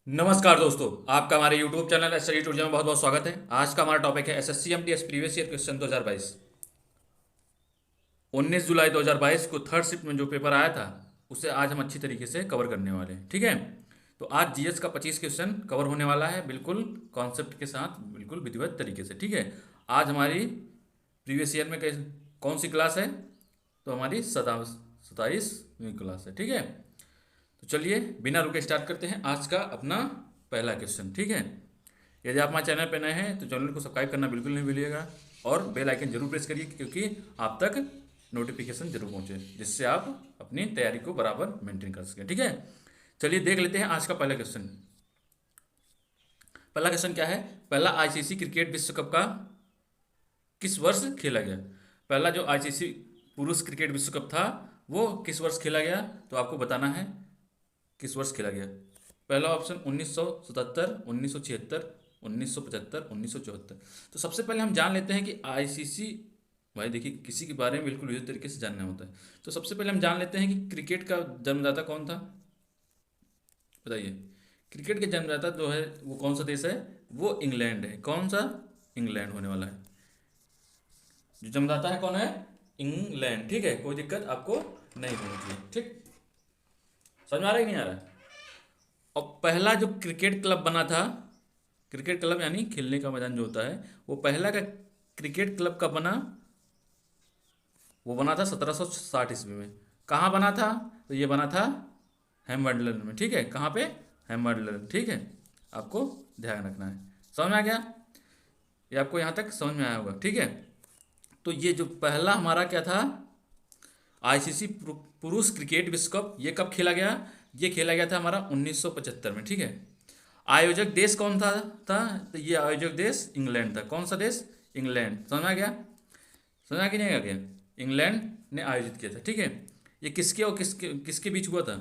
नमस्कार दोस्तों, आपका हमारे YouTube चैनल स्टडी टूरिज्म में बहुत बहुत स्वागत है। आज का हमारा टॉपिक है SSC MTS previous year question 2022। 19 जुलाई 2022 को थर्ड शिफ्ट में जो पेपर आया था उसे आज हम अच्छी तरीके से कवर करने वाले हैं। ठीक है, तो आज जीएस का 25 क्वेश्चन कवर होने वाला है, बिल्कुल कॉन्सेप्ट के साथ, बिल्कुल विधिवत तरीके से। ठीक है, आज हमारी प्रीवियस ईयर में कौन सी क्लास है? तो हमारी 27वीं क्लास है। ठीक है, तो चलिए बिना रुके स्टार्ट करते हैं आज का अपना पहला क्वेश्चन। ठीक है, यदि आप हमारे चैनल पर नए हैं तो चैनल को सब्सक्राइब करना बिल्कुल नहीं भूलिएगा और बेल आइकन जरूर प्रेस करिए, क्योंकि आप तक नोटिफिकेशन जरूर पहुंचे, जिससे आप अपनी तैयारी को बराबर मेंटेन कर सकें। ठीक है, चलिए देख लेते हैं आज का पहला क्वेश्चन। पहला क्वेश्चन क्या है? पहला आईसीसी क्रिकेट विश्व कप का किस वर्ष खेला गया? पहला जो आईसीसी पुरुष क्रिकेट विश्व कप था वो किस वर्ष खेला गया? तो आपको बताना है किस वर्ष खेला गया। पहला ऑप्शन 1977, 1976, 1975, 1974। तो सबसे पहले हम जान लेते हैं कि आईसीसी, भाई देखिए किसी के बारे में बिल्कुल विशेष तरीके से जानना होता है। तो सबसे पहले हम जान लेते हैं कि क्रिकेट का जन्मदाता कौन था। बताइए, क्रिकेट के जन्मदाता जो है वो कौन सा देश है? वो इंग्लैंड है। कौन सा? इंग्लैंड होने वाला है। जो जन्मदाता है कौन है? इंग्लैंड। ठीक है, कोई दिक्कत आपको नहीं होनी चाहिए। ठीक, समझ में आ रहा है कि नहीं आ रहा है? और पहला जो क्रिकेट क्लब बना था, क्रिकेट क्लब यानी खेलने का मैदान जो होता है, वो पहला का क्रिकेट क्लब कब बना? वो बना था 1760 ईस्वी में। कहाँ बना था? तो ये बना था हैम्बर्डलन में। ठीक है, कहाँ पे? हैम्बर्डलन। ठीक है, आपको ध्यान रखना है। समझ में आ गया? ये आपको यहाँ तक समझ में आया होगा। ठीक है, तो ये जो पहला हमारा क्या था, आईसीसी पुरुष क्रिकेट विश्व कप, ये कब खेला गया? ये खेला गया था हमारा 1975 में। ठीक है, आयोजक देश कौन था? तो ये आयोजक देश इंग्लैंड था। कौन सा देश? इंग्लैंड। समझ में आ गया? समझ में आ नहीं आ गया? इंग्लैंड ने आयोजित किया था। ठीक है, ये किसके और किसके किसके बीच हुआ था?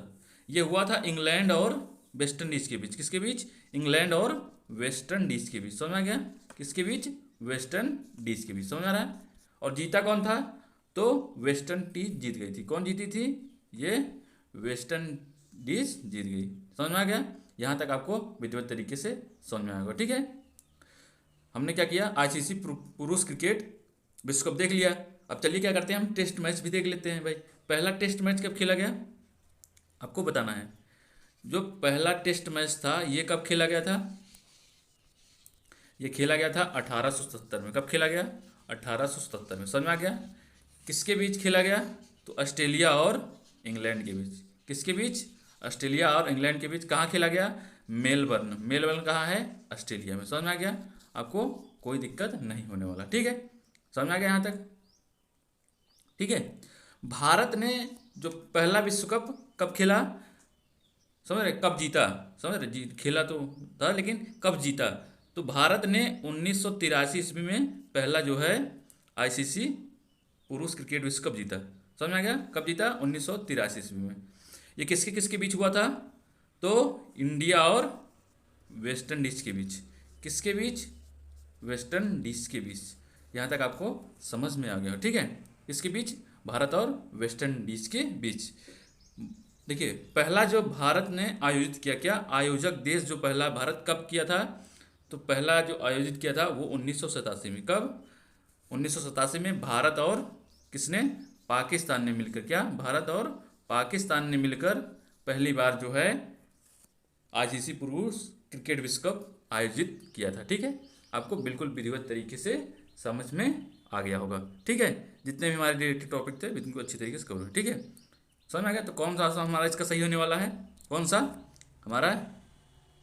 ये हुआ था इंग्लैंड और वेस्ट इंडीज के बीच। किसके बीच? इंग्लैंड और वेस्ट इंडीज के बीच। समझ में आ गया? किसके बीच? वेस्ट इंडीज के बीच। समझ आ रहा है? और जीता कौन था? तो वेस्ट इंडीज जीत गई थी। कौन जीती थी? ये वेस्ट इंडीज जीत गई। समझ में आ गया? यहाँ तक आपको विधिवत तरीके से समझ में आएगा। ठीक है, हमने क्या किया, आईसीसी पुरुष क्रिकेट विश्व कप देख लिया। अब चलिए क्या करते हैं, हम टेस्ट मैच भी देख लेते हैं। भाई पहला टेस्ट मैच कब खेला गया आपको बताना है। जो पहला टेस्ट मैच था ये कब खेला गया था? ये खेला गया था 1870 में। कब खेला गया? 1870 में। समझ में आ गया? किसके बीच खेला गया? तो ऑस्ट्रेलिया और इंग्लैंड के बीच। किसके बीच? ऑस्ट्रेलिया और इंग्लैंड के बीच। कहाँ खेला गया? मेलबर्न। मेलबर्न कहाँ है? ऑस्ट्रेलिया में। समझ में आ गया? आपको कोई दिक्कत नहीं होने वाला। ठीक है, समझ में आ गया यहाँ तक? ठीक है, भारत ने जो पहला विश्व कप कब खेला? समझ रहे? कब जीता? समझ रहे? जीत खेला तो था, लेकिन कब जीता? तो भारत ने 1983 ईस्वी में पहला जो है आईसीसी पुरुष क्रिकेट विश्व कप जीता। समझ में आ गया? कब जीता? 1983 ईस्वी में। ये किसके किसके बीच हुआ था? तो इंडिया और वेस्ट इंडीज के बीच। किसके बीच? वेस्ट इंडीज के बीच। यहाँ तक आपको समझ में आ गया। ठीक है, इसके बीच भारत और वेस्ट इंडीज के बीच। देखिए पहला जो भारत ने आयोजित किया, क्या आयोजक देश जो पहला भारत कब किया था? तो पहला जो आयोजित किया था वो 1987 में। कब? 1987 में भारत और किसने? पाकिस्तान ने मिलकर। क्या? भारत और पाकिस्तान ने मिलकर पहली बार जो है आईसीसी पुरुष क्रिकेट विश्व कप आयोजित किया था। ठीक है, आपको बिल्कुल विधिवत तरीके से समझ में आ गया होगा। ठीक है, जितने भी हमारे रिलेटेड टॉपिक थे इनको अच्छी तरीके से कवर। ठीक है, समझ में आ गया? तो कौन सा हमारा इसका सही होने वाला है? कौन सा? हमारा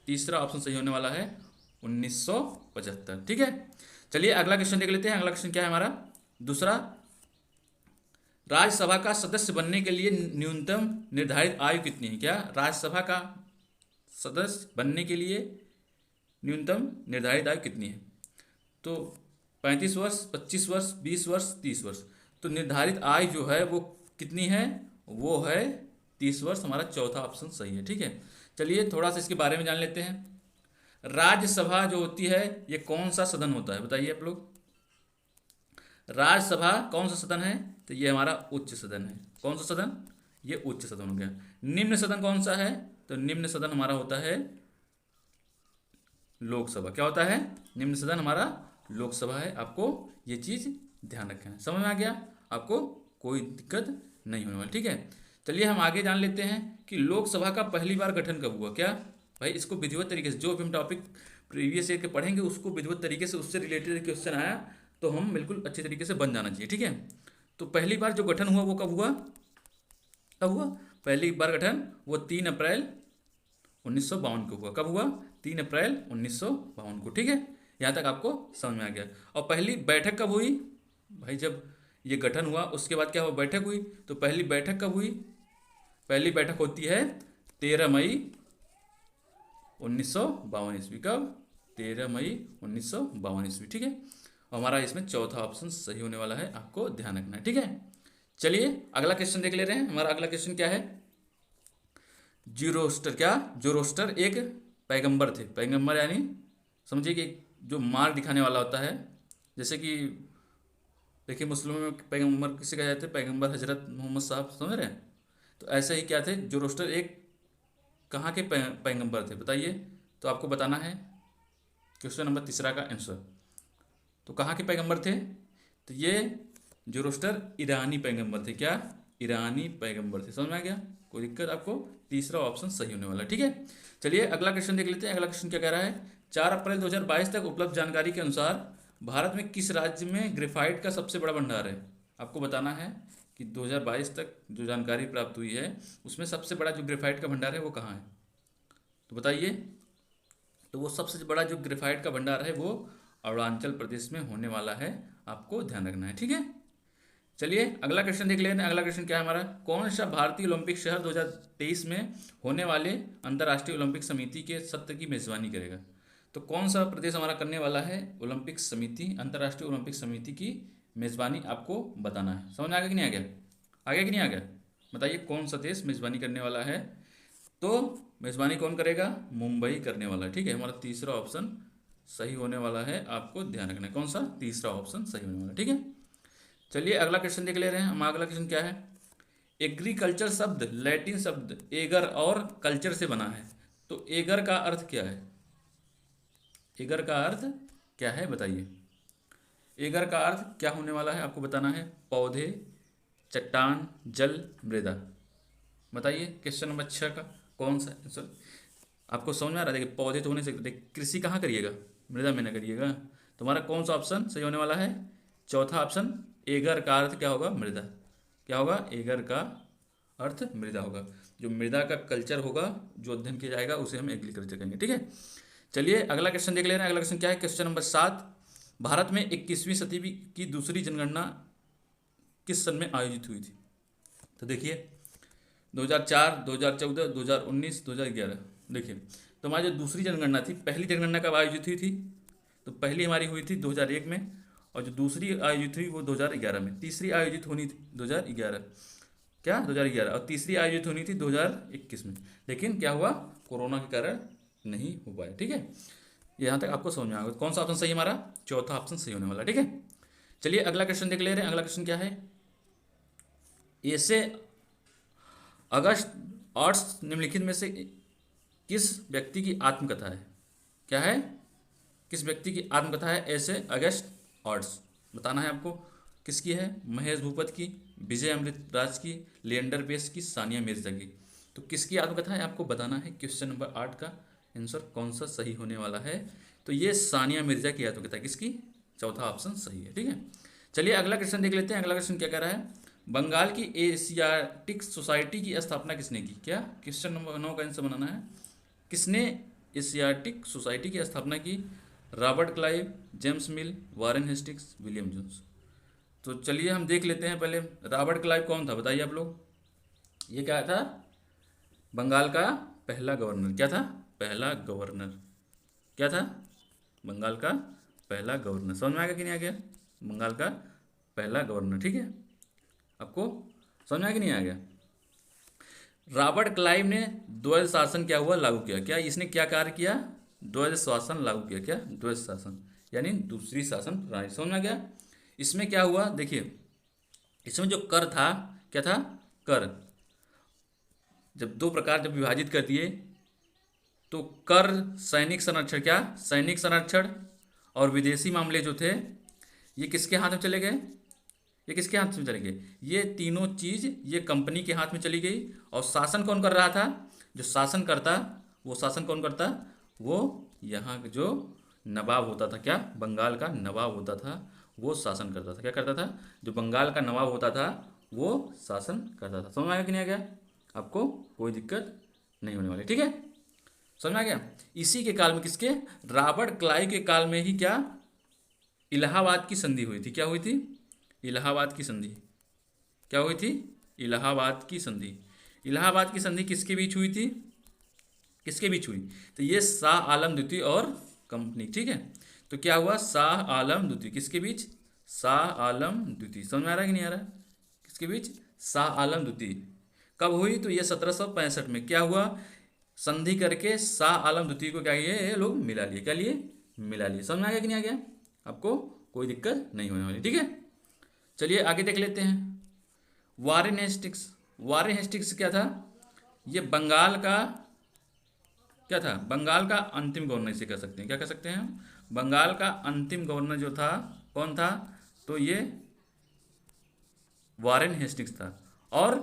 तीसरा ऑप्शन सही होने वाला है, 1975। ठीक है, चलिए अगला क्वेश्चन देख लेते हैं। अगला क्वेश्चन क्या है हमारा? दूसरा, राज्यसभा का सदस्य बनने के लिए न्यूनतम निर्धारित आयु कितनी है? क्या राज्यसभा का सदस्य बनने के लिए न्यूनतम निर्धारित आयु कितनी है? तो 35 वर्ष, 25 वर्ष, 20 वर्ष, 30 वर्ष। तो निर्धारित आयु जो है वो कितनी है? वो है 30 वर्ष। हमारा चौथा ऑप्शन सही है। ठीक है, चलिए थोड़ा सा इसके बारे में जान लेते हैं। राज्यसभा जो होती है ये कौन सा सदन होता है? बताइए आप लोग। राज्यसभा कौन सा सदन है? तो ये हमारा उच्च सदन है। कौन सा सदन? ये उच्च सदन हो गया। निम्न सदन कौन सा है? तो निम्न सदन हमारा होता है लोकसभा क्या होता है? निम्न सदन हमारा लोकसभा है। आपको ये चीज़ ध्यान रखना है। समझ में आ गया? आपको कोई दिक्कत नहीं होने वाली, ठीक है। चलिए हम आगे जान लेते हैं कि लोकसभा का पहली बार गठन कब हुआ। क्या भाई, इसको विधिवत तरीके से जो भी हम टॉपिक प्रीवियस ईयर के पढ़ेंगे उसको विधिवत तरीके से उससे रिलेटेड क्वेश्चन आया तो हम बिल्कुल अच्छे तरीके से बन जाना चाहिए, ठीक है। तो पहली बार जो गठन हुआ वो कब हुआ? कब हुआ पहली बार गठन? वो 3 अप्रैल 1952 को हुआ। कब हुआ? 3 अप्रैल 1952 को, ठीक है। यहाँ तक आपको समझ में आ गया। और पहली बैठक कब हुई? भाई जब ये गठन हुआ उसके बाद क्या हुआ? बैठक हुई। तो पहली बैठक कब हुई? पहली बैठक होती है 13 मई 1952 ईस्वी। कब? 13 मई 1952 ईस्वी, ठीक है। और हमारा इसमें चौथा ऑप्शन सही होने वाला है, आपको ध्यान रखना है, ठीक है। चलिए अगला क्वेश्चन देख ले रहे हैं। हमारा अगला क्वेश्चन क्या है? जीरोस्टर। क्या? जोरोस्टर एक पैगंबर थे। पैगंबर यानी समझिए कि जो मार्ग दिखाने वाला होता है। जैसे कि देखिए मुस्लिमों में पैगंबर किसे कहा जाते हैं? पैगंबर हजरत मोहम्मद साहब, समझ रहे हैं। तो ऐसे ही क्या थे? जोरोस्टर एक कहाँ के पैगंबर थे बताइए। तो आपको बताना है क्वेश्चन नंबर तीसरा का आंसर। तो कहाँ के पैगंबर थे? तो ये जोरोस्टर ईरानी पैगंबर थे। क्या? ईरानी पैगंबर थे। समझ में आ गया? कोई दिक्कत आपको? तीसरा ऑप्शन सही होने वाला, ठीक है। चलिए अगला क्वेश्चन देख लेते हैं। अगला क्वेश्चन क्या कह रहा है? 4 अप्रैल 2022 तक उपलब्ध जानकारी के अनुसार भारत में किस राज्य में ग्रेफाइट का सबसे बड़ा भंडार है? आपको बताना है कि 2022 तक जो जानकारी प्राप्त हुई है उसमें सबसे बड़ा जो ग्रेफाइट का भंडार है वो कहाँ है? तो बताइए। तो वो सबसे बड़ा जो ग्रेफाइट का भंडार है वो अरुणाचल प्रदेश में होने वाला है, आपको ध्यान रखना है, ठीक है। चलिए अगला क्वेश्चन देख लेते हैं। अगला क्वेश्चन क्या है हमारा? कौन सा भारतीय ओलंपिक शहर 2023 में होने वाले अंतर्राष्ट्रीय ओलंपिक समिति के सत्र की मेजबानी करेगा? तो कौन सा प्रदेश हमारा करने वाला है ओलंपिक समिति, अंतर्राष्ट्रीय ओलंपिक समिति की मेजबानी? आपको बताना है। समझ में आ गया कि नहीं आ गया? आ गया कि नहीं आ गया? बताइए कौन सा देश मेजबानी करने वाला है? तो मेजबानी कौन करेगा? मुंबई करने वाला है, ठीक है। हमारा तीसरा ऑप्शन सही होने वाला है, आपको ध्यान रखना है। कौन सा? तीसरा ऑप्शन सही होने वाला है, ठीक है। चलिए अगला क्वेश्चन देख ले रहे हैं हम। अगला क्वेश्चन क्या है? एग्रीकल्चर शब्द लैटिन शब्द एगर और कल्चर से बना है। तो एगर का अर्थ क्या है? एगर का अर्थ क्या है बताइए। एगर का अर्थ क्या होने वाला है, आपको बताना है। पौधे, चट्टान, जल, मृदा। बताइए क्वेश्चन नंबर 6 का कौन सा आंसर आपको समझ में आ रहा है? देखिए पौधे तो होने से, देखिए कृषि कहाँ करिएगा? मृदा में ना करिएगा। तुम्हारा कौन सा ऑप्शन सही होने वाला है? चौथा ऑप्शन। एगर का अर्थ क्या होगा? मृदा। क्या होगा? एगर का अर्थ मृदा होगा। जो मृदा का कल्चर होगा, जो अध्ययन किया जाएगा उसे हम एग्रीकल्चर कहेंगे, ठीक है। चलिए अगला क्वेश्चन देख ले रहे हैं। अगला क्वेश्चन क्या है? Question number 7। भारत में 21वीं सदी की दूसरी जनगणना किस सन में आयोजित हुई थी? तो देखिए 2004, 2014, 2019, 2011। देखिए तो हमारी जो दूसरी जनगणना थी, पहली जनगणना कब आयोजित हुई थी? तो पहली हमारी हुई थी 2001 में, और जो दूसरी आयोजित हुई वो 2011 में। तीसरी आयोजित होनी थी 2011, क्या 2011, और तीसरी आयोजित होनी थी 2021 में। लेकिन क्या हुआ? कोरोना के कारण नहीं हो पाया, ठीक है। यहाँ तक आपको समझ में आ गया। कौन सा ऑप्शन सही हमारा? चौथा ऑप्शन सही होने वाला, ठीक है। चलिए अगला क्वेश्चन देख ले रहे हैं। अगला क्वेश्चन क्या है? ऐसे अगस्त आर्ट्स निम्नलिखित में से किस व्यक्ति की आत्मकथा है? क्या है? किस व्यक्ति की आत्मकथा है ऐसे अगस्त आर्ट्स? बताना है आपको। किसकी है? महेश भूपत की, विजय अमृतराज की, लिएंडर पेश की, सानिया मिर्जा की। तो किसकी आत्मकथा है आपको बताना है। क्वेश्चन नंबर 8 का आंसर कौन सा सही होने वाला है? तो ये सानिया मिर्जा की आत्मकथा। किसकी? चौथा ऑप्शन सही है, ठीक है। चलिए अगला क्वेश्चन देख लेते हैं। अगला क्वेश्चन क्या कह रहा है? बंगाल की एशियाटिक सोसाइटी की स्थापना किसने की? क्या? क्वेश्चन नंबर 9 का आंसर बनाना है। किसने एशियाटिक सोसाइटी की स्थापना की? Robert Clive, James Mill, Warren Hastings, William Jones. तो चलिए हम देख लेते हैं पहले। रॉबर्ट क्लाइव कौन था बताइए आप लोग। ये क्या था? बंगाल का पहला गवर्नर। क्या था? पहला गवर्नर। क्या था? बंगाल का पहला गवर्नर। समझ में आ गया कि नहीं आ गया? बंगाल का पहला गवर्नर, ठीक है। आपको समझ में आ गया कि नहीं आ गया? रॉबर्ट क्लाइव ने द्वैध शासन क्या हुआ लागू किया? क्या इसने क्या कार्य किया? द्वैध शासन लागू किया। क्या? द्वैध शासन यानी दूसरी शासन प्रणाली। समझ में आ गया? इसमें क्या हुआ देखिए, इसमें जो कर था, क्या था? कर जब दो प्रकार जब विभाजित कर दिए, तो कर, सैनिक संरक्षण, क्या सैनिक संरक्षण और विदेशी मामले जो थे ये किसके हाथ में चले गए, ये किसके हाथ में चले गए, ये तीनों चीज ये कंपनी के हाथ में चली गई। और शासन कौन कर रहा था, जो शासन करता, वो शासन कौन करता, वो यहाँ जो नवाब होता था, क्या बंगाल का नवाब होता था, वो शासन करता था। क्या करता था, जो बंगाल का नवाब होता था वो शासन करता था। समझ में आ गया कि नहीं आ गया, आपको कोई दिक्कत नहीं होने वाली, ठीक है, समझ में आ गया। इसी के काल में, किसके, रॉबर्ट क्लाइव के काल में ही क्या इलाहाबाद की संधि हुई थी। क्या हुई थी, इलाहाबाद की संधि। क्या हुई थी, इलाहाबाद की संधि। इलाहाबाद की संधि किसके बीच हुई थी, किसके बीच हुई, तो ये शाह आलम द्वितीय और कंपनी, ठीक है। तो क्या हुआ, शाह आलम द्वितीय, किसके बीच, शाह आलम द्वितीय। समझ में आ रहा है कि नहीं आ रहा है, किसके बीच, शाह आलम द्वितीय। कब हुई, तो ये 1765 में क्या हुआ, संधि करके शाह आलम द्वितीय को क्या किए ये लोग मिला लिए, क्या लिए, मिला लिए। समझ में आ गया कि नहीं आ गया, आपको कोई दिक्कत नहीं होने वाली, ठीक है। चलिए आगे देख लेते हैं। वारेन हेस्टिक्स, वारेन हेस्टिक्स क्या था, ये बंगाल का क्या था, बंगाल का अंतिम गवर्नर इसे कह सकते हैं। क्या कह सकते हैं, बंगाल का अंतिम गवर्नर जो था कौन था, तो ये वारेन हेस्टिक्स था। और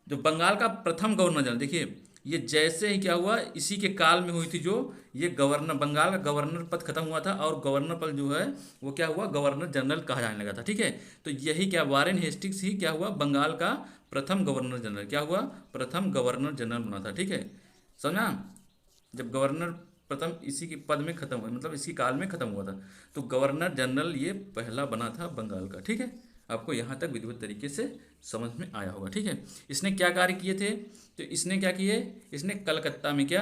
जो बंगाल का प्रथम गवर्नर जनरल, देखिए ये जैसे ही क्या हुआ, इसी के काल में हुई थी जो ये गवर्नर, बंगाल का गवर्नर पद खत्म हुआ था और गवर्नर पद जो है वो क्या हुआ, गवर्नर जनरल कहा जाने लगा था, ठीक है। तो यही क्या, वारेन हेस्टिक्स ही क्या हुआ, बंगाल का प्रथम गवर्नर जनरल, क्या हुआ, प्रथम गवर्नर जनरल बना था, ठीक है। समझा, जब गवर्नर प्रथम इसी के पद में खत्म हुआ, मतलब इसी काल में खत्म हुआ था, तो गवर्नर जनरल ये पहला बना था बंगाल का, ठीक है। आपको यहाँ तक विधिवत तरीके से समझ में आया होगा, ठीक है। इसने क्या कार्य किए थे, तो इसने क्या किए, इसने कलकत्ता में क्या,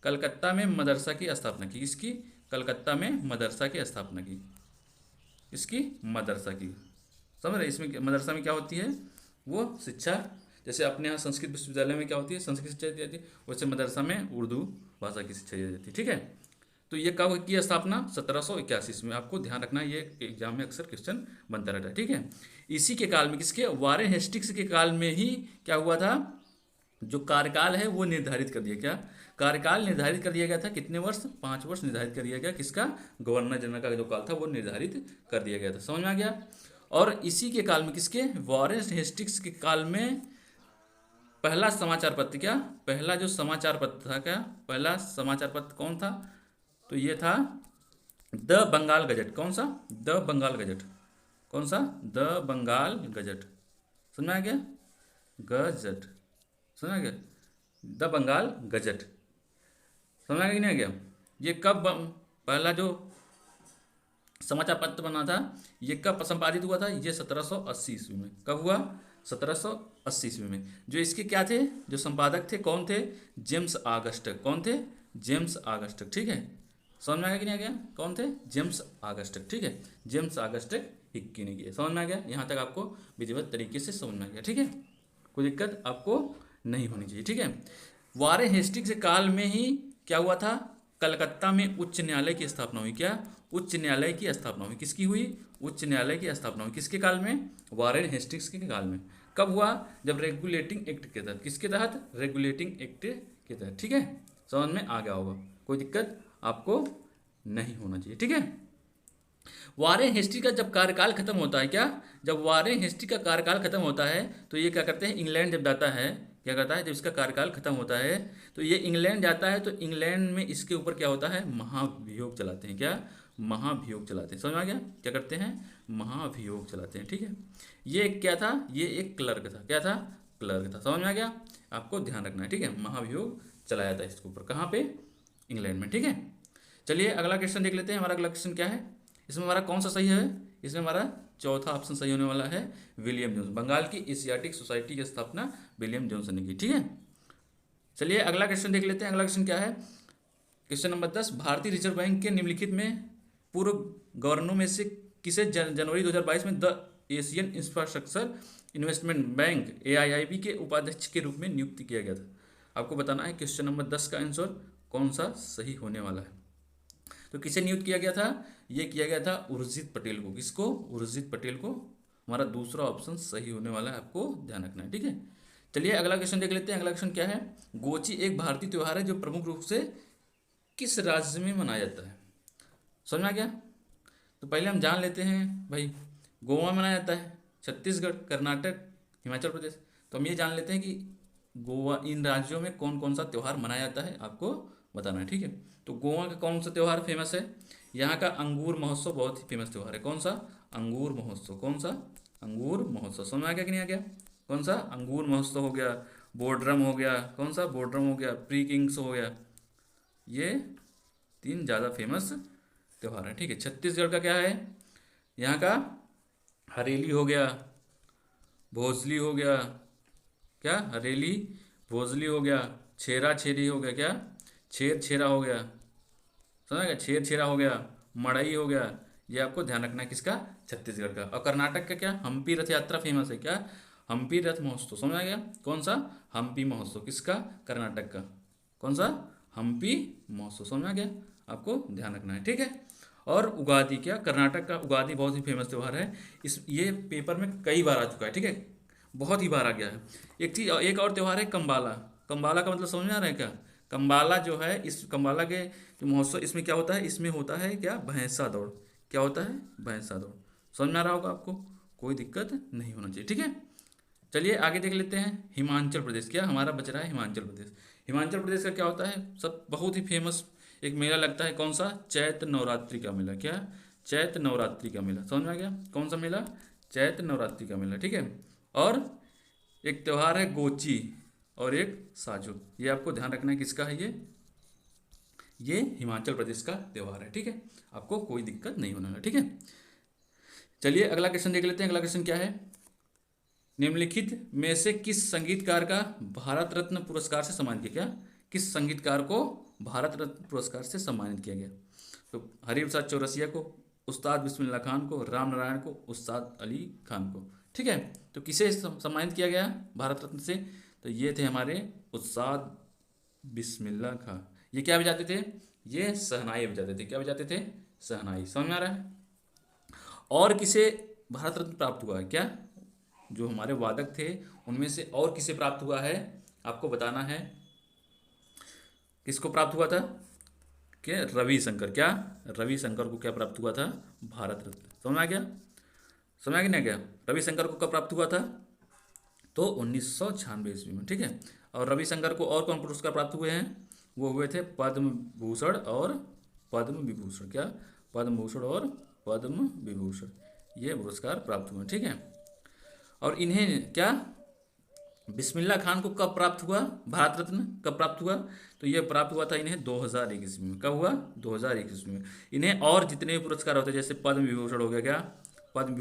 कलकत्ता में मदरसा की स्थापना की। इसकी कलकत्ता में मदरसा की स्थापना की, इसकी मदरसा की। समझ रहे, इसमें मदरसा में क्या होती है, वो शिक्षा, जैसे अपने यहाँ संस्कृत विश्वविद्यालय में क्या होती है, संस्कृत शिक्षा दी जाती है, वैसे मदरसा में उर्दू भाषा की शिक्षा दी जाती है, ठीक है। तो ये कब की स्थापना, 1781 में। आपको ध्यान रखना, ये एग्जाम में अक्सर क्वेश्चन बनता रहता है, ठीक है। इसी के काल में, किसके, वारेन हेस्टिक्स के काल में ही क्या हुआ था, जो कार्यकाल है वो निर्धारित कर दिया, क्या कार्यकाल निर्धारित कर दिया गया था, कितने वर्ष, 5 वर्ष निर्धारित कर दिया गया, किसका, गवर्नर जनरल का जो काल था वो निर्धारित कर दिया गया था। समझ में आ गया। और इसी के काल में, किसके, वारेन हेस्टिक्स के काल में पहला समाचार पत्र, क्या पहला जो समाचार पत्र था, क्या पहला समाचार पत्र कौन था, तो ये था द बंगाल गजट। कौन सा, द बंगाल गजट, कौन सा, द बंगाल गजट। समझ में आ गया, गजट, समझ में आ गया, द बंगाल गजट। समझ में आ गया कि नहीं आ गया। ये कब पहला जो समाचार पत्र बना था, ये कब संपादित हुआ था, ये 1780 ईस्वी में। कब हुआ, 1780 ईस्वी में। जो इसके क्या थे, जो संपादक थे कौन थे, जेम्स ऑगस्टक। कौन थे, जेम्स ऑगस्टक, ठीक है। समझ में आ गया कि नहीं आ गया, कौन थे, जेम्स ऑगस्टक, ठीक है। जेम्स ऑगस्टक हिक्की ने किया। समझ में आ गया, यहाँ तक आपको विधिवत तरीके से समझ में आ गया, ठीक है। कोई दिक्कत आपको नहीं होनी चाहिए, ठीक है। वारेन हेस्टिक्स के काल में ही क्या हुआ था, कलकत्ता में उच्च न्यायालय की स्थापना हुई। क्या, उच्च न्यायालय की स्थापना हुई, किसकी हुई, उच्च न्यायालय की स्थापना हुई, किसके काल में, वारेन हेस्टिक्स के काल में। कब हुआ, जब रेगुलेटिंग एक्ट के तहत, किसके तहत, रेगुलेटिंग एक्ट के तहत, ठीक है। समझ में आ गया होगा, कोई दिक्कत आपको नहीं होना चाहिए, ठीक है। वारेन हेस्टिक्स का जब कार्यकाल खत्म होता है, क्या, जब वारेन हेस्टिक्स का कार्यकाल खत्म होता है तो ये क्या करते हैं, इंग्लैंड जब जाता है, क्या करता है, जब इसका कार्यकाल खत्म होता है तो ये इंग्लैंड जाता है, तो इंग्लैंड में इसके ऊपर क्या होता है, महाभियोग चलाते हैं। क्या, महाभियोग चलाते हैं। समझ में आ गया, क्या करते हैं, महाभियोग चलाते हैं, ठीक है। ये क्या था, ये एक क्लर्क था, क्या था, क्लर्क था। समझ में आ गया, आपको ध्यान रखना है, ठीक है। महाभियोग चलाया था इसके ऊपर, कहाँ पे, इंग्लैंड में, ठीक है। चलिए अगला क्वेश्चन देख लेते हैं। हमारा अगला क्वेश्चन क्या है, इसमें हमारा कौन सा सही है, इसमें हमारा चौथा ऑप्शन सही होने वाला है, विलियम जोन्स। बंगाल की एशियाटिक सोसाइटी की स्थापना विलियम जोन्स ने की, ठीक है। चलिए अगला क्वेश्चन देख लेते हैं। अगला क्वेश्चन क्या है, क्वेश्चन नंबर 10, भारतीय रिजर्व बैंक के निम्नलिखित में पूर्व गवर्नरों में से किसे जनवरी 2022 में the Asian infrastructure investment bank AIIB के उपाध्यक्ष के रूप में नियुक्त किया गया था। आपको बताना है क्वेश्चन नंबर 10 का आंसर कौन सा सही होने वाला है। तो किसे नियुक्त किया गया था, ये किया गया था उर्जित पटेल को। किसको, उर्जित पटेल को। हमारा दूसरा ऑप्शन सही होने वाला है, आपको ध्यान रखना है, ठीक है। चलिए अगला क्वेश्चन देख लेते हैं। अगला क्वेश्चन क्या है? गोची एक भारतीय त्योहार है जो प्रमुख रूप से किस राज्य में मनाया जाता है? समझ में आ गया? तो पहले हम जान लेते हैं भाई, गोवा में मनाया जाता है, छत्तीसगढ़, कर्नाटक, हिमाचल प्रदेश। तो हम ये जान लेते हैं कि गोवा, इन राज्यों में कौन कौन सा त्यौहार मनाया जाता है आपको बताना है, ठीक है। तो गोवा का कौन सा त्यौहार फेमस है? यहाँ का अंगूर महोत्सव बहुत ही फेमस त्यौहार है। कौन सा? अंगूर महोत्सव। कौन सा? अंगूर महोत्सव। समझ में आ गया कि नहीं आ गया? कौन सा? अंगूर महोत्सव हो गया, बोर्ड्रम हो गया, कौन सा? बोर्ड्रम हो गया, प्री किंग्स हो गया। ये तीन ज़्यादा फेमस त्यौहार है, ठीक है। छत्तीसगढ़ का क्या है? यहाँ का हरेली हो गया, भोजली हो गया, क्या? हरेली, भोजली हो गया, छेरा छेरी हो गया, क्या? छेर छेरा हो गया, समझ गया? छेर छेरा हो गया, मड़ई हो गया। ये आपको ध्यान रखना है, किसका? छत्तीसगढ़ का। और कर्नाटक का क्या? हम्पी रथ यात्रा फेमस है, क्या? हम्पी रथ महोत्सव। समझ आ गया? कौन सा? हम्पी महोत्सव। किसका? कर्नाटक का। कौन सा? हम्पी महोत्सव। समझ आ गया? आपको ध्यान रखना है, ठीक है। और उगादि, क्या? कर्नाटक का उगादि बहुत ही फेमस त्यौहार है। ये पेपर में कई बार आ चुका है, ठीक है, बहुत ही बार आ गया है। एक चीज, एक और त्यौहार है कंबाला। कंबाला का मतलब समझ में आ रहा है क्या? कंबाला जो है, इस कंबाला के जो महोत्सव, इसमें क्या होता है? इसमें होता है क्या? भैंसा दौड़। क्या होता है? भैंसा दौड़। समझ में आ रहा होगा आपको, कोई दिक्कत नहीं होना चाहिए, ठीक है। चलिए आगे देख लेते हैं। हिमाचल प्रदेश, क्या हमारा बच रहा है? हिमाचल प्रदेश। हिमाचल प्रदेश का क्या होता है? सब बहुत ही फेमस एक मेला लगता है। कौन सा? चैत्र नवरात्रि का मेला। क्या? चैत्र नवरात्रि का मेला। समझ में आ गया? कौन सा मेला? चैत्र नवरात्रि का मेला, ठीक है। और एक त्यौहार है गोची, और एक साजो। ये आपको ध्यान रखना है, किसका है ये हिमाचल प्रदेश का त्यौहार है, ठीक है। आपको कोई दिक्कत नहीं होना है, ठीक है। चलिए अगला क्वेश्चन देख लेते हैं। अगला क्वेश्चन क्या है? निम्नलिखित में से किस संगीतकार का भारत रत्न पुरस्कार से सम्मानित किया गया? किस संगीतकार को भारत रत्न पुरस्कार से सम्मानित किया गया? तो हरिप्रसाद चौरसिया को, उस्ताद बिस्मिल्लाह खान को, राम नारायण को, उस्ताद अली खान को, ठीक है। तो किसे सम्मानित किया गया भारत रत्न से? तो ये थे हमारे उस्ताद बिस्मिल्लाह खां। ये क्या बजाते थे? ये शहनाई बजाते थे। क्या बजाते थे? शहनाई। समझ में आ रहा है? और किसे भारत रत्न प्राप्त हुआ है? क्या? जो हमारे वादक थे उनमें से और किसे प्राप्त हुआ है आपको बताना है। किसको प्राप्त हुआ था? क्या? रविशंकर। क्या? रविशंकर को क्या प्राप्त हुआ था? भारत रत्न। समझ में आ गया? समझ आ गया? नहीं गया? रविशंकर को कब प्राप्त हुआ था? तो 1996 ईस्वी में, ठीक है। और रविशंकर को और कौन पुरस्कार प्राप्त हुए हैं? वो हुए थे पद्म भूषण और पद्म विभूषण। क्या? पद्म भूषण और पद्म विभूषण, ये पुरस्कार प्राप्त हुए, ठीक है। और इन्हें क्या, बिस्मिल्लाह खान को कब प्राप्त हुआ भारत रत्न? कब प्राप्त हुआ? तो ये प्राप्त हुआ था इन्हें 2001 ईस्वी में। कब हुआ? 2001 ईस्वी में। इन्हें और जितने भी पुरस्कार होते हैं, जैसे पद्म विभूषण हो गया, क्या? पद्म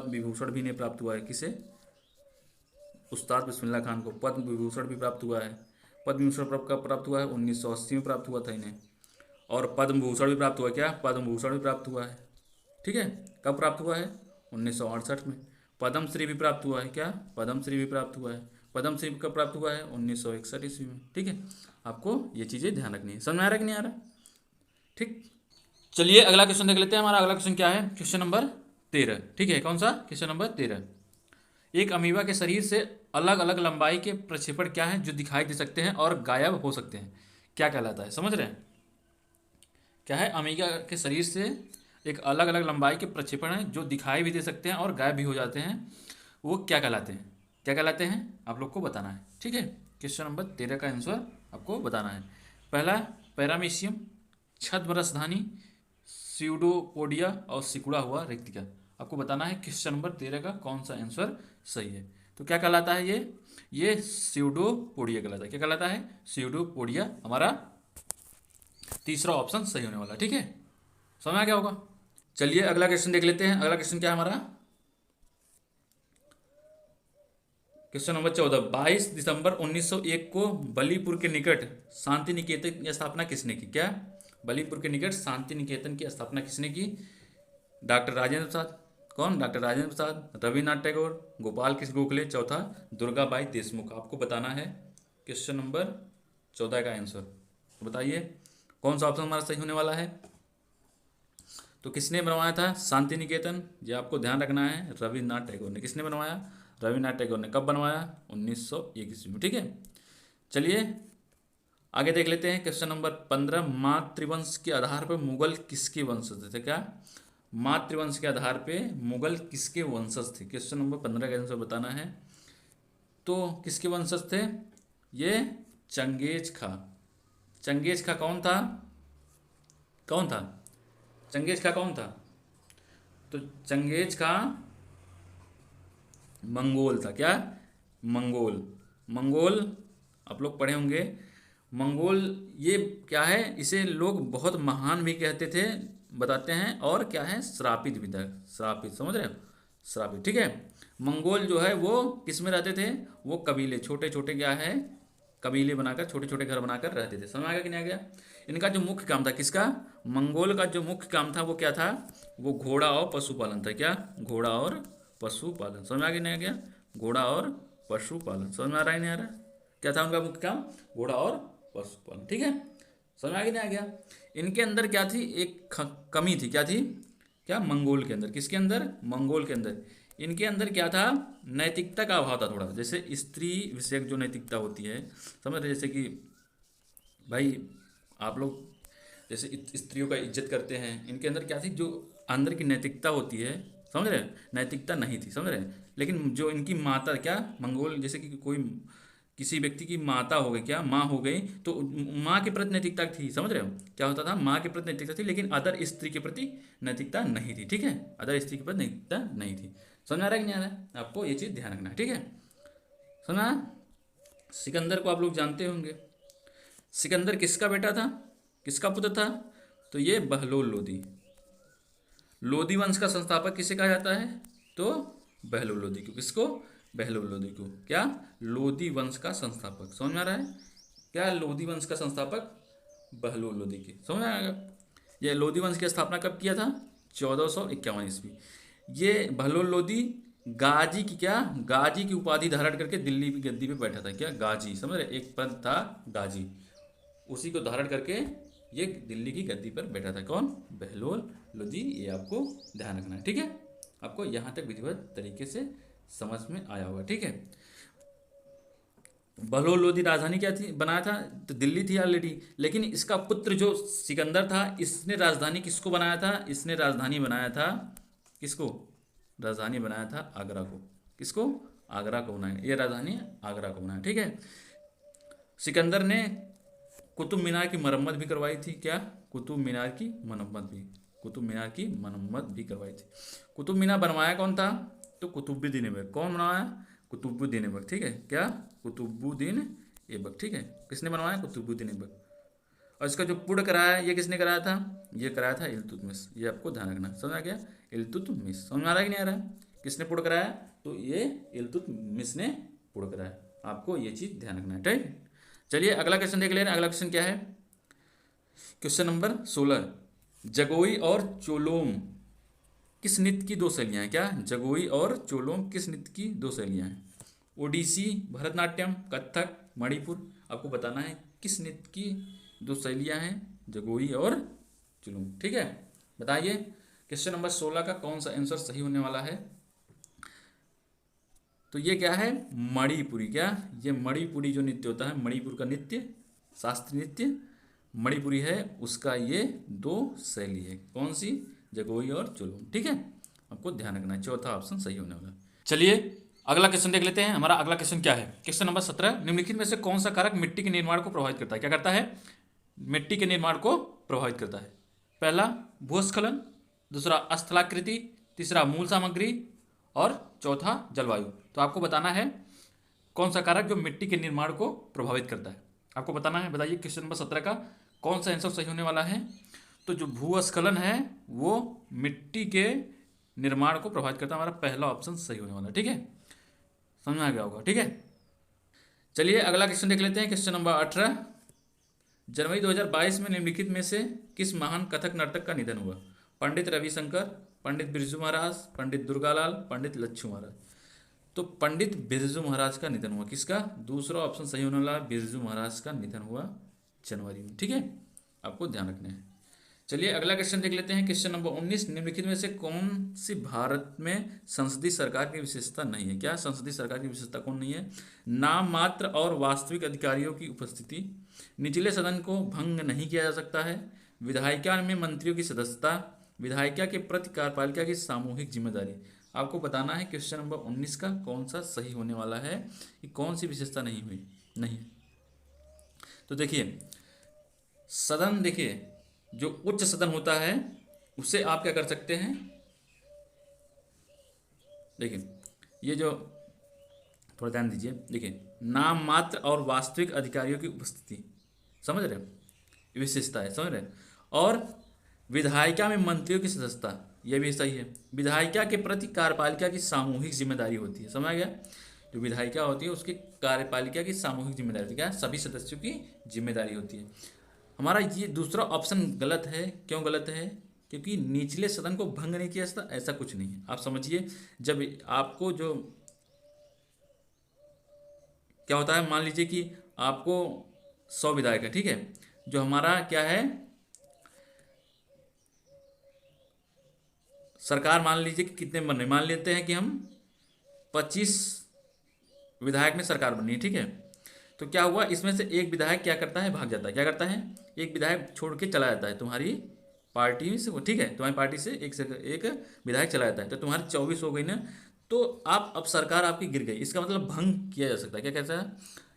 विभूषण भी इन्हें प्राप्त हुआ है। किसे? उस्ताद बिस्मिल्लाह खान को पद्म विभूषण भी प्राप्त हुआ है। पद्म विभूषण कब प्राप्त हुआ है? 1980 में प्राप्त हुआ था इन्हें। और पद्म भूषण भी प्राप्त हुआ। क्या? पद्म भूषण भी प्राप्त हुआ है, ठीक है। कब प्राप्त हुआ है? 1968 में। पद्म श्री भी प्राप्त हुआ है। क्या? पद्म श्री भी प्राप्त हुआ है। पद्म श्री कब प्राप्त हुआ है? 1961 ईस्वी में, ठीक है। आपको ये चीज़ें ध्यान रखनी है। समझ में आ रहा है कि नहीं आ रहा? ठीक। चलिए अगला क्वेश्चन देख लेते हैं। हमारा अगला क्वेश्चन क्या है? क्वेश्चन नंबर 13, ठीक है। कौन सा? Question number 13। एक अमीबा के शरीर से अलग अलग लंबाई के प्रक्षेपण क्या है जो दिखाई दे सकते हैं और गायब हो सकते हैं? क्या कहलाता है? समझ रहे हैं? क्या है? अमीबा के शरीर से एक अलग अलग लंबाई के प्रक्षेपण है जो दिखाई भी दे सकते हैं और गायब भी हो जाते हैं। वो क्या कहलाते हैं? क्या कहलाते हैं आप लोग को बताना है, ठीक है। क्वेश्चन नंबर 13 का आंसर आपको बताना है। पहला पैरामीशियम, छद्म रसधानी, स्यूडोपोडिया और सिकुड़ा हुआ रिक्तिका। आपको बताना है क्वेश्चन नंबर 13 का कौन सा आंसर सही है। तो क्या कहलाता है ये स्यूडोपोडिया कहलाता है। क्या कहलाता है? स्यूडोपोडिया हमारा तीसरा ऑप्शन सही होने वाला, ठीक है। समझ आ गया होगा। चलिए अगला क्वेश्चन देख लेते हैं। अगला क्वेश्चन क्या है हमारा? Question number 14। 22 दिसंबर 1901 को बलीपुर के निकट शांति निकेतन की स्थापना किसने की? क्या? बलीपुर के निकट शांति निकेतन की स्थापना किसने की? डॉक्टर राजेंद्र प्रसाद। कौन? डॉक्टर राजेंद्र प्रसाद, रविन्द्रनाथ टैगोर, गोपाल कृष्ण गोखले, चौथा दुर्गाबाई देशमुख। आपको बताना है क्वेश्चन नंबर 14 का आंसर। तो बताइए कौन सा ऑप्शन हमारा सही होने वाला है। तो किसने बनवाया था शांति निकेतन? ये आपको ध्यान रखना है, रविन्द्रनाथ टैगोर ने। किसने बनवाया? रविन्द्रनाथ टैगोर ने कब बनवाया? 1901 ईस्वी में। ठीक है, चलिए आगे देख लेते हैं। क्वेश्चन नंबर 15, मातृवंश के आधार पर मुगल किसके वंशज थे? क्या मातृवंश के आधार पे मुगल किसके वंशज थे? क्वेश्चन नंबर 15 का आंसर बताना है। तो किसके वंशज थे? ये चंगेज खा। चंगेज खा कौन था? कौन था चंगेज खा? कौन था? तो चंगेज खा मंगोल था। क्या? मंगोल। मंगोल आप लोग पढ़े होंगे। मंगोल ये क्या है, इसे लोग बहुत महान भी कहते थे, बताते हैं, और क्या है, श्रापित भी था। श्रापित, समझ रहे हो? श्रापित। ठीक है, मंगोल जो है वो किस में रहते थे? वो कबीले, छोटे छोटे क्या है, कबीले बनाकर, छोटे छोटे घर बनाकर रहते थे। समझ आ गया कि नहीं आ गया? इनका जो मुख्य काम था, किसका? मंगोल का जो मुख्य काम था वो क्या था? वो घोड़ा और पशुपालन था। क्या? घोड़ा और पशुपालन। समझ आ गया नहीं आ गया? घोड़ा और पशुपालन। समझ में आ रहा है नहीं आ रहा? क्या था उनका मुख्य काम? घोड़ा और पशुपालन। ठीक है, समझ आ गया नहीं आ गया? इनके अंदर क्या थी? एक कमी थी। क्या थी? क्या? मंगोल के अंदर। किसके अंदर? मंगोल के अंदर। इनके अंदर क्या था? नैतिकता का अभाव था थोड़ा। जैसे स्त्री विषयक जो नैतिकता होती है, समझ रहे? जैसे कि भाई आप लोग जैसे स्त्रियों का इज्जत करते हैं, इनके अंदर क्या थी? जो अंदर की नैतिकता होती है, समझ रहे? नैतिकता नहीं थी, समझ रहे? लेकिन जो इनकी माता, क्या मंगोल, जैसे कि कोई किसी व्यक्ति की माता हो गई, क्या माँ हो गई, तो माँ के प्रति नैतिकता थी। समझ रहे हो? क्या होता था? माँ के प्रति नैतिकता थी, लेकिन अदर स्त्री के प्रति नैतिकता नहीं थी। ठीक है, अदर स्त्री के प्रति नैतिकता नहीं थी। समझ आ रहा है कि नहीं आ रहा है? आपको ये चीज़ ध्यान रखना है। ठीक है, समझा? सिकंदर को आप लोग जानते होंगे। सिकंदर किसका बेटा था? किसका पुत्र था? तो ये बहलोल लोदी। लोदी वंश का संस्थापक किसे कहा जाता है? तो बहलोल लोदी को। किसको? बहलोल लोदी को। क्या? लोदी वंश का संस्थापक। समझ में आ रहा है? क्या? लोदी वंश का संस्थापक बहलोल लोदी के। समझ में आएगा? ये लोदी वंश की स्थापना कब किया था? 1451 ईस्वी। ये बहलोल लोदी गाजी की, क्या गाजी की उपाधि धारण करके दिल्ली की गद्दी पे बैठा था। क्या? गाजी, समझ रहे? एक पद था गाजी, उसी को धारण करके ये दिल्ली की गद्दी पर बैठा था। कौन? बहलोल लोदी। ये आपको ध्यान रखना है। ठीक है, आपको यहाँ तक विधिवत तरीके से समझ में आया होगा। ठीक है, बहलोल लोदी राजधानी क्या थी, बनाया था? तो दिल्ली थी ऑलरेडी, लेकिन इसका पुत्र जो सिकंदर था, इसने राजधानी किसको बनाया था? इसने राजधानी बनाया था किसको? राजधानी बनाया था आगरा को। किसको? आगरा को बनाया। ये राजधानी आगरा को बनाया। ठीक है, सिकंदर ने कुतुब मीनार की मरम्मत भी करवाई थी। क्या? कुतुब मीनार की मरम्मत भी, कुतुब मीनार की मरम्मत भी करवाई थी। कुतुब मीनार बनवाया कौन था? तो कुतुबुद्दीन ऐबक। कौन बनवाया? कुतुबुद्दीन ऐबक। ठीक है, क्या? कुतुबुद्दीन ऐबक। ठीक है, किसने बनवाया? कुतुबुद्दीन ऐबक। और इसका जो पुर्ण कराया, ये किसने कराया था? ये कराया था इल्तुतमिश। ये आपको ध्यान रखना। समझ आ गया? इल्तुतमिश। समझ में आ रहा है कि नहीं आ रहा है? किसने पुर्ण कराया? तो ये इल्तुतमिश ने पुर्ण कराया। आपको ये चीज़ ध्यान रखना है। ठीक, चलिए अगला क्वेश्चन देख ले रहे हैं। अगला क्वेश्चन क्या है? क्वेश्चन नंबर 16, जगोई और चोलोम किस नृत्य की दो शैलियाँ हैं? क्या? जगोई और चोलोम किस नृत्य की दो शैलियाँ हैं? ओडिसी, भरतनाट्यम, कथक, मणिपुर। आपको बताना है किस नृत्य की दो शैलियाँ हैं, जगोई और चोलोम। ठीक है, बताइए क्वेश्चन नंबर 16 का कौन सा आंसर सही होने वाला है? तो ये क्या है? मणिपुरी। क्या? ये मणिपुरी जो नृत्य होता है, मणिपुर का नृत्य, शास्त्रीय नृत्य मणिपुरी है, उसका ये दो शैली है। कौन सी? जगोई और चोलोम। ठीक है, आपको ध्यान रखना है। चौथा ऑप्शन सही होने वाला है। चलिए अगला क्वेश्चन देख लेते हैं। हमारा अगला क्वेश्चन क्या है? क्वेश्चन नंबर 17, निम्नलिखित में से कौन सा कारक मिट्टी के निर्माण को प्रभावित करता है? क्या करता है? मिट्टी के निर्माण को प्रभावित करता है। पहला भूस्खलन, दूसरा स्थलाकृति, तीसरा मूल सामग्री, और चौथा जलवायु। तो आपको बताना है कौन सा कारक जो मिट्टी के निर्माण को प्रभावित करता है, आपको बताना है। बताइए क्वेश्चन नंबर 17 का कौन सा आंसर सही होने वाला है? तो जो भूस्खलन है वो मिट्टी के निर्माण को प्रभावित करता है। हमारा पहला ऑप्शन सही होने वाला है। ठीक है, समझ में आ गया होगा। ठीक है, चलिए अगला क्वेश्चन देख लेते हैं। क्वेश्चन नंबर 18, जनवरी 2022 में निम्नलिखित में से किस महान कथक नर्तक का निधन हुआ? पंडित रविशंकर, पंडित बिरजू महाराज, पंडित दुर्गालाल, पंडित लच्छू महाराज। तो पंडित बिरजू महाराज का निधन हुआ। किसका? दूसरा ऑप्शन सही होने वाला, बिरजू महाराज का निधन हुआ जनवरी में। ठीक है, आपको ध्यान रखना है। चलिए अगला क्वेश्चन देख लेते हैं। क्वेश्चन नंबर 19, निम्नलिखित में से कौन सी भारत में संसदीय सरकार की विशेषता नहीं है? क्या संसदीय सरकार की विशेषता कौन नहीं है? नाम मात्र और वास्तविक अधिकारियों की उपस्थिति, निचले सदन को भंग नहीं किया जा सकता है, विधायिका में मंत्रियों की सदस्यता, विधायिका के प्रति कार्यपालिका की सामूहिक जिम्मेदारी। आपको बताना है क्वेश्चन नंबर 19 का कौन सा सही होने वाला है कि कौन सी विशेषता नहीं हुई नहीं। तो देखिए सदन, देखिए जो उच्च सदन होता है उसे आप क्या कर सकते हैं, देखिए ये जो, थोड़ा ध्यान दीजिए, देखिए नाम मात्र और वास्तविक अधिकारियों की उपस्थिति, समझ रहे हो, विशेषता है, समझ रहे हैं। और विधायिका में मंत्रियों की सदस्यता, यह भी सही है। विधायिका के प्रति कार्यपालिका की सामूहिक जिम्मेदारी होती है, समझ आ गया। जो विधायिका होती है उसकी कार्यपालिका की सामूहिक जिम्मेदारी होती है, क्या सभी सदस्यों की जिम्मेदारी होती है। हमारा ये दूसरा ऑप्शन गलत है। क्यों गलत है? क्योंकि निचले सदन को भंग नहीं किया जाता, ऐसा कुछ नहीं है। आप समझिए, जब आपको जो क्या होता है, मान लीजिए कि आपको 100 विधायक है, ठीक है, जो हमारा क्या है सरकार, मान लीजिए कि कितने बन रहे, मान लेते हैं कि हम 25 विधायक में सरकार बनी है, ठीक है। तो क्या हुआ, इसमें से एक विधायक क्या करता है, भाग जाता है। क्या करता है? एक विधायक छोड़ के चला जाता है तुम्हारी पार्टी से, वो ठीक है, तुम्हारी पार्टी से एक विधायक चला जाता है, तो तुम्हारी 24 हो गई ना। तो आप, अब सरकार आपकी गिर गई, इसका मतलब भंग किया जा सकता है। क्या कहता है?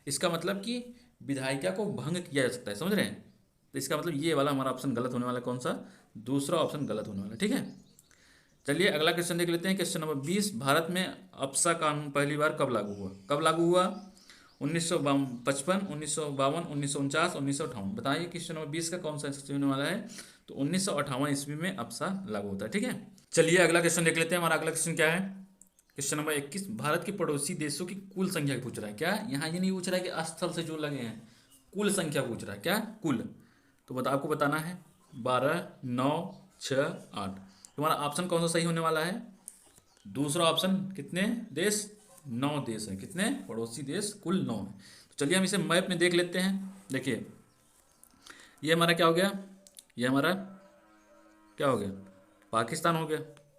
इसका मतलब कि विधायिका को भंग किया जा सकता है, समझ रहे हैं। तो इसका मतलब ये वाला हमारा ऑप्शन गलत होने वाला है। कौन सा? दूसरा ऑप्शन गलत होने वाला है, ठीक है। चलिए अगला क्वेश्चन देख लेते हैं। क्वेश्चन नंबर 20, भारत में अप्सा कानून पहली बार कब लागू हुआ? कब लागू हुआ? 1955, 1952, 1949, 1958। बताइए क्वेश्चन नंबर 20 का कौन सा आंसर होने वाला है? तो 1958 ईस्वी में अप्सा लागू होता है, ठीक है। चलिए अगला क्वेश्चन देख लेते हैं। हमारा अगला क्वेश्चन क्या है? क्वेश्चन नंबर 21, भारत के पड़ोसी देशों की कुल संख्या पूछ रहा है। क्या यहाँ ये नहीं पूछ रहा है कि स्थल से जो लगे हैं, कुल संख्या पूछ रहा है। क्या? कुल। तो आपको बताना है 12, 9, 6, 8। तुम्हारा ऑप्शन कौन सा सही होने वाला है? दूसरा ऑप्शन। कितने देश? 9 देश हैं। कितने? पड़ोसी देश कुल 9 हैं। तो चलिए हम इसे मैप में देख लेते हैं। देखिए ये हमारा क्या हो गया, ये हमारा क्या हो गया, पाकिस्तान हो गया।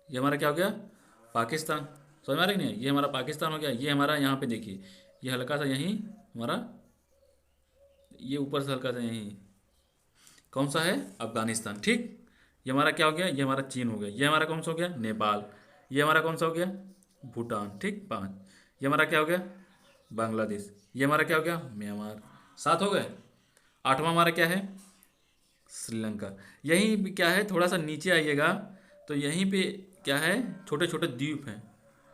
ये हमारा क्या हो गया, पाकिस्तान। समझ में आ रही नहीं? ये हमारा पाकिस्तान हो गया। ये हमारा यहाँ पे देखिए, ये हल्का सा यहीं हमारा, ये ऊपर से हल्का सा यहीं कौन सा है, अफगानिस्तान, ठीक। ये हमारा क्या हो गया, ये हमारा चीन हो गया। ये हमारा कौन सा हो गया, नेपाल। ये हमारा कौन सा हो गया, भूटान, ठीक, 5। ये हमारा क्या हो गया, बांग्लादेश। ये हमारा क्या हो गया, म्यांमार। 7 हो गए। 8वां हमारा क्या है, श्रीलंका। यहीं भी क्या है, थोड़ा सा नीचे आइएगा तो यहीं पे क्या है, छोटे छोटे द्वीप हैं।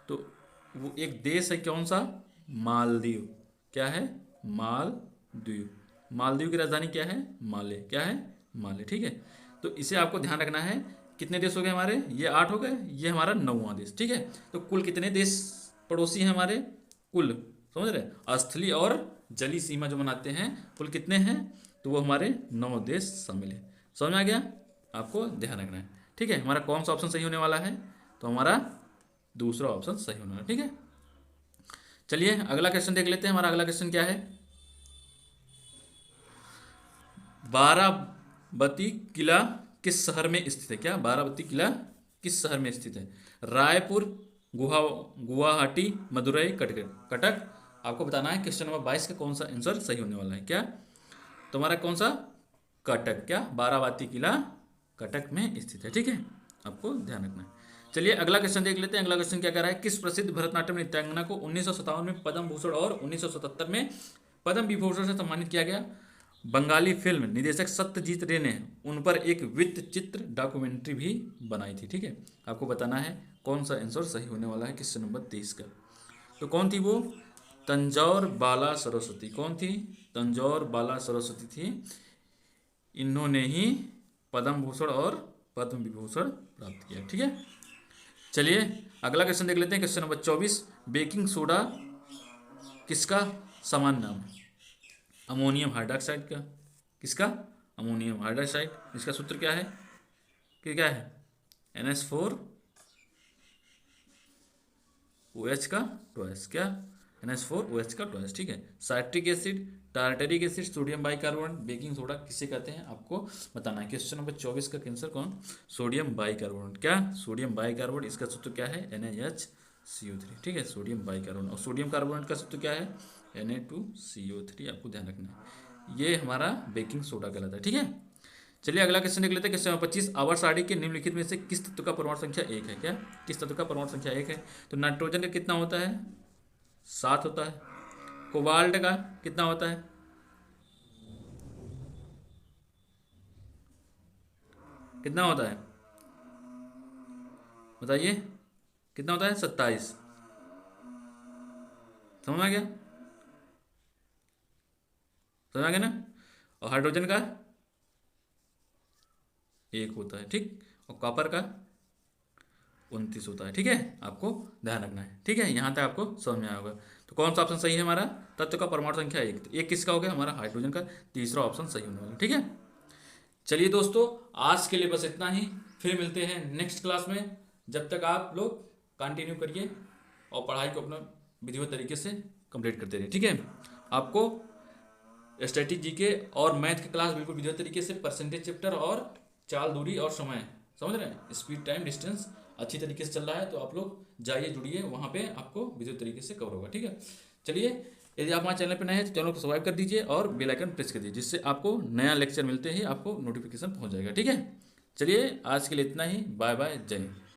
तो वो एक देश है, कौन सा, मालदीव। क्या है, मालदीव। मालदीव की राजधानी क्या है, माले। क्या है, माले, ठीक है। तो इसे आपको ध्यान रखना है। कितने देश हो गए हमारे, ये 8 हो गए, ये हमारा 9वां देश, ठीक है। तो कुल कितने देश पड़ोसी हैं हमारे, कुल, समझ रहे, स्थलीय और जलीय सीमा जो बनाते हैं, कुल कितने हैं, तो वो हमारे 9 देश शामिल है। समझ में आ गया? आपको ध्यान रखना है, ठीक है। हमारा कौन सा ऑप्शन सही होने वाला है? तो हमारा दूसरा ऑप्शन सही होने वाला है, ठीक है। चलिए अगला क्वेश्चन देख लेते हैं। हमारा अगला क्वेश्चन क्या है, बाराबती किला किस शहर में स्थित है? क्या, बाराबती किला किस शहर में स्थित है? रायपुर, गुवाहाटी, मदुरई, कटक। कटक। आपको बताना है क्वेश्चन नंबर 22 का कौन सा आंसर सही होने वाला है। क्या, तुम्हारा कौन सा, कटक। क्या, बाराबती किला कटक में स्थित है, ठीक है। आपको ध्यान रखना है। चलिए अगला क्वेश्चन देख लेते हैं। अगला क्वेश्चन क्या कह रहा है, किस प्रसिद्ध भरतनाट्यम नृत्यांगना को 1957 में पद्म भूषण और 1977 में पद्म विभूषण से सम्मानित किया गया? बंगाली फिल्म निदेशक सत्यजीत रे ने उन पर एक वृत्त चित्र डॉक्यूमेंट्री भी बनाई थी, ठीक है। आपको बताना है कौन सा आंसर सही होने वाला है क्वेश्चन नंबर 23 का। तो कौन थी वो, तंजौर बाला सरस्वती। कौन थी, तंजौर बाला सरस्वती थी। इन्होंने ही पद्म भूषण और पद्म विभूषण प्राप्त किया, ठीक है। चलिए अगला क्वेश्चन देख लेते हैं। क्वेश्चन नंबर 24, बेकिंग सोडा किसका सामान्य नाम है? अमोनियम हाइड्रोक्साइड का। किसका, अमोनियम हाइड्रोक्साइड। इसका सूत्र क्या है, कि क्या है, NH4 OH का ट्वाइस। क्या, NH4 OH का ट्वाइस, ठीक है। Citric acid tartaric acid, sodium bicarbonate, baking soda किसे कहते हैं आपको बताना है। क्वेश्चन नंबर 24 का आंसर कौन? Sodium bicarbonate. क्या? Sodium bicarbonate. इसका सूत्र क्या है? NaHCO3। ठीक है, सोडियम बाइकार्बोनेट। और सोडियम कार्बोनेट का सूत्र क्या है? Na2CO3। आपको ध्यान रखना है, ये हमारा बेकिंग सोडा कहलाता है। ठीक है, चलिए अगला क्वेश्चन देख लेते हैं। क्वेश्चन नंबर 25, आवर्त सारणी के निम्नलिखित में से किस तत्व का परमाणु संख्या 1 है? क्या? किस तत्व का परमाणु संख्या 1 है? तो नाइट्रोजन का कितना होता है? 7 होता है। कोबाल्ट का कितना होता है? कितना होता है बताइए? कितना होता है? 27। समझ में आ गया? समझ आ गया ना? और हाइड्रोजन का 1 होता है। ठीक, और कॉपर का 29 होता है। ठीक है, आपको ध्यान रखना है। ठीक है, यहाँ तक आपको समझ में आया होगा। तो कौन सा ऑप्शन सही है हमारा? तत्व का परमाणु संख्या 1। तो 1 किसका हो गया? हमारा हाइड्रोजन का। तीसरा ऑप्शन सही होने वाला। ठीक है, चलिए दोस्तों, आज के लिए बस इतना ही। फिर मिलते हैं नेक्स्ट क्लास में। जब तक आप लोग कंटिन्यू करिए और पढ़ाई को अपना विधिवत तरीके से कंप्लीट करते रहिए। ठीक है, आपको स्टैटिक जीके और मैथ की क्लास बिल्कुल विधिवत तरीके से, परसेंटेज चैप्टर और चाल, दूरी और समय, समझ रहे हैं, स्पीड, टाइम, डिस्टेंस अच्छी तरीके से चल रहा है। तो आप लोग जाइए, जुड़िए, वहाँ पे आपको विधिवत तरीके से कवर होगा। ठीक है, चलिए, यदि आप हमारे चैनल पर नए हैं तो चैनल को सब्सक्राइब कर दीजिए और बेल आइकन प्रेस कर दीजिए, जिससे आपको नया लेक्चर मिलते ही आपको नोटिफिकेशन पहुँच जाएगा। ठीक है, चलिए आज के लिए इतना ही। बाय बाय, जय हिंद।